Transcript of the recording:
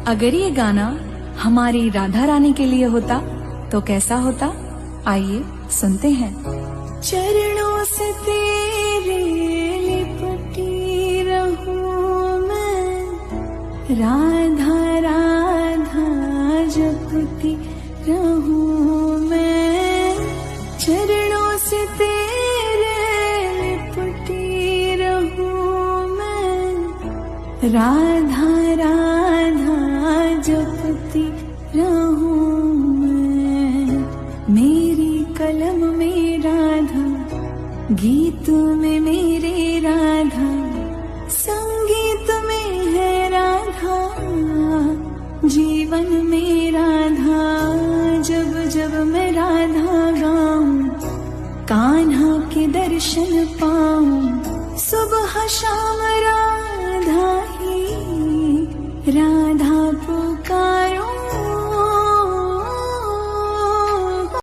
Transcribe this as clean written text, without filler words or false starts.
अगर ये गाना हमारी राधा रानी के लिए होता तो कैसा होता, आइए सुनते हैं। चरणों से तेरे लिपटी रहूं मैं, राधा राधा जपती रहूं मैं। चरणों से तेरे लिपटी रहूं मैं, राधा राधा जपती रहूं मैं। मेरी कलम में राधा, गीत में मेरे राधा, संगीत में है राधा, जीवन में राधा। जब जब मैं राधा गाऊं, कान्हा के दर्शन पाऊं, सुबह शाम